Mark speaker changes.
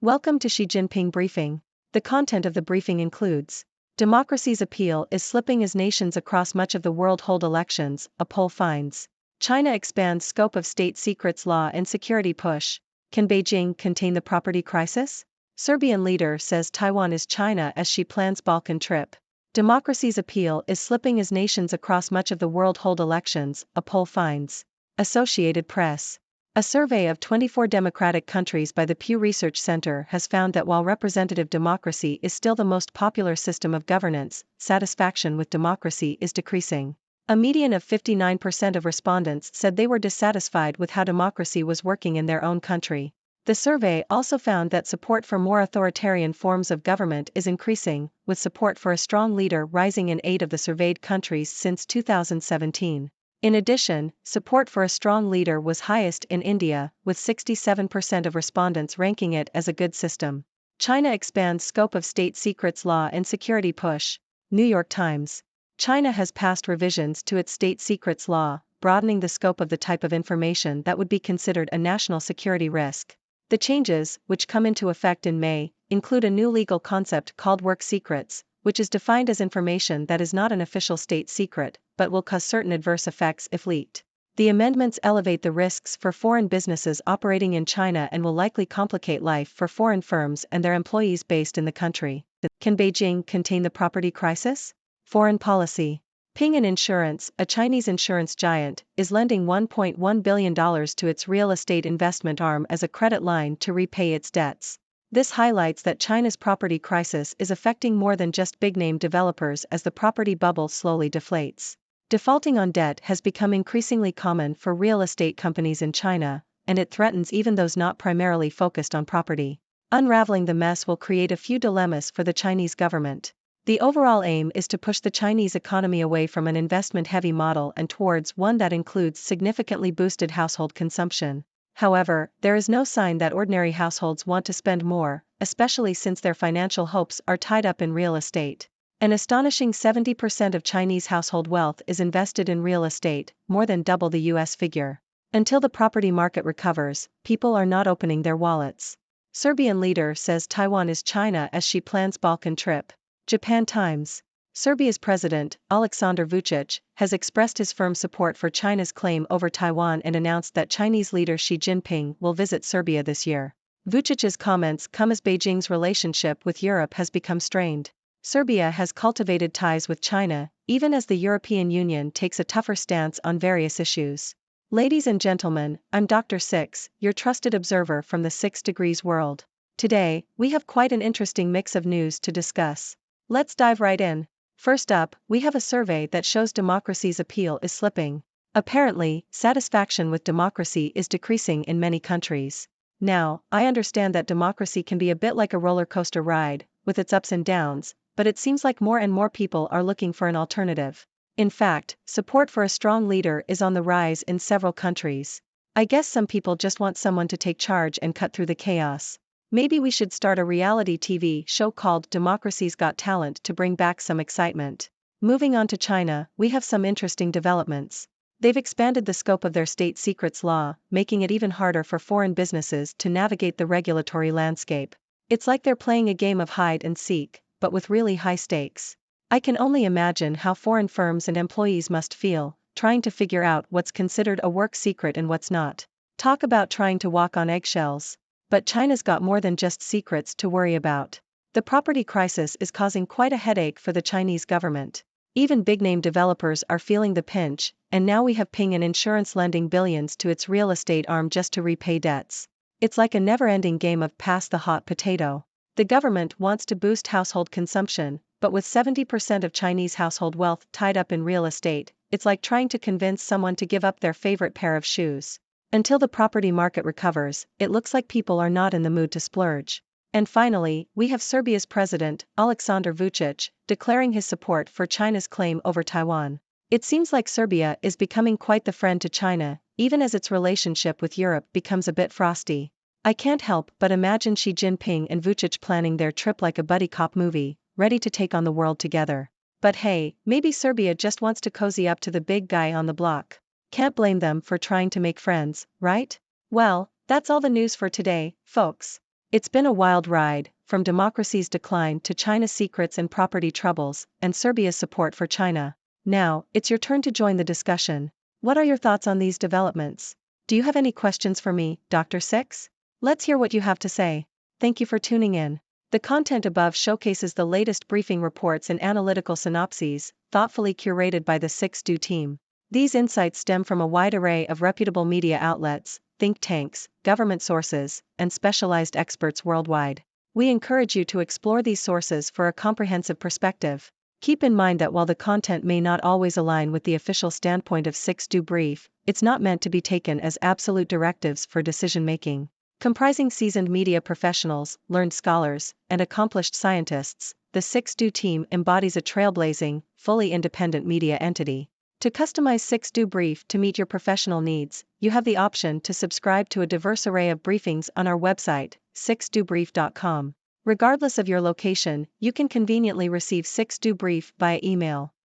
Speaker 1: Welcome to Xi Jinping Briefing. The content of the briefing includes: democracy's appeal is slipping as nations across much of the world hold elections, a poll finds. China expands scope of state secrets law and security push. Can Beijing contain the property crisis? Serbian leader says Taiwan is China as she plans Balkan trip. Democracy's appeal is slipping as nations across much of the world hold elections, a poll finds. Associated Press. A survey of 24 democratic countries by the Pew Research Center has found that while representative democracy is still the most popular system of governance, satisfaction with democracy is decreasing. A median of 59% of respondents said they were dissatisfied with how democracy was working in their own country. The survey also found that support for more authoritarian forms of government is increasing, with support for a strong leader rising in 8 of the surveyed countries since 2017. In addition, support for a strong leader was highest in India, with 67% of respondents ranking it as a good system. China expands scope of state secrets law and security push. New York Times. China has passed revisions to its state secrets law, broadening the scope of the type of information that would be considered a national security risk. The changes, which come into effect in May, include a new legal concept called work secrets, which is defined as information that is not an official state secret, but will cause certain adverse effects if leaked. The amendments elevate the risks for foreign businesses operating in China and will likely complicate life for foreign firms and their employees based in the country. Can Beijing contain the property crisis? Foreign policy. Ping An Insurance, a Chinese insurance giant, is lending $1.1 billion to its real estate investment arm as a credit line to repay its debts. This highlights that China's property crisis is affecting more than just big-name developers as the property bubble slowly deflates. Defaulting on debt has become increasingly common for real estate companies in China, and it threatens even those not primarily focused on property. Unraveling the mess will create a few dilemmas for the Chinese government. The overall aim is to push the Chinese economy away from an investment-heavy model and towards one that includes significantly boosted household consumption. However, there is no sign that ordinary households want to spend more, especially since their financial hopes are tied up in real estate. An astonishing 70% of Chinese household wealth is invested in real estate, more than double the US figure. Until the property market recovers, people are not opening their wallets. Serbian leader says Taiwan is China as she plans Balkan trip. Japan Times. Serbia's president, Aleksandar Vučić, has expressed his firm support for China's claim over Taiwan and announced that Chinese leader Xi Jinping will visit Serbia this year. Vučić's comments come as Beijing's relationship with Europe has become strained. Serbia has cultivated ties with China, even as the European Union takes a tougher stance on various issues. Ladies and gentlemen, I'm Dr. Six, your trusted observer from the 6 Degrees world. Today, we have quite an interesting mix of news to discuss. Let's dive right in. First up, we have a survey that shows democracy's appeal is slipping. Apparently, satisfaction with democracy is decreasing in many countries. Now, I understand that democracy can be a bit like a roller coaster ride, with its ups and downs, but it seems like more and more people are looking for an alternative. In fact, support for a strong leader is on the rise in several countries. I guess some people just want someone to take charge and cut through the chaos. Maybe we should start a reality TV show called Democracy's Got Talent to bring back some excitement. Moving on to China, we have some interesting developments. They've expanded the scope of their state secrets law, making it even harder for foreign businesses to navigate the regulatory landscape. It's like they're playing a game of hide and seek, but with really high stakes. I can only imagine how foreign firms and employees must feel, trying to figure out what's considered a work secret and what's not. Talk about trying to walk on eggshells. But China's got more than just secrets to worry about. The property crisis is causing quite a headache for the Chinese government. Even big-name developers are feeling the pinch, and now we have Ping An Insurance lending billions to its real estate arm just to repay debts. It's like a never-ending game of pass the hot potato. The government wants to boost household consumption, but with 70% of Chinese household wealth tied up in real estate, it's like trying to convince someone to give up their favorite pair of shoes. Until the property market recovers, it looks like people are not in the mood to splurge. And finally, we have Serbia's president, Aleksandar Vučić, declaring his support for China's claim over Taiwan. It seems like Serbia is becoming quite the friend to China, even as its relationship with Europe becomes a bit frosty. I can't help but imagine Xi Jinping and Vučić planning their trip like a buddy cop movie, ready to take on the world together. But hey, maybe Serbia just wants to cozy up to the big guy on the block. Can't blame them for trying to make friends, right? Well, that's all the news for today, folks. It's been a wild ride, from democracy's decline to China's secrets and property troubles, and Serbia's support for China. Now, it's your turn to join the discussion. What are your thoughts on these developments? Do you have any questions for me, Dr. Six? Let's hear what you have to say. Thank you for tuning in. The content above showcases the latest briefing reports and analytical synopses, thoughtfully curated by the 6Do team. These insights stem from a wide array of reputable media outlets, think tanks, government sources, and specialized experts worldwide. We encourage you to explore these sources for a comprehensive perspective. Keep in mind that while the content may not always align with the official standpoint of 6Do Brief, it's not meant to be taken as absolute directives for decision-making. Comprising seasoned media professionals, learned scholars, and accomplished scientists, the 6Do team embodies a trailblazing, fully independent media entity. To customize 6Do Brief to meet your professional needs, you have the option to subscribe to a diverse array of briefings on our website, 6dobrief.com. Regardless of your location, you can conveniently receive 6Do Brief via email.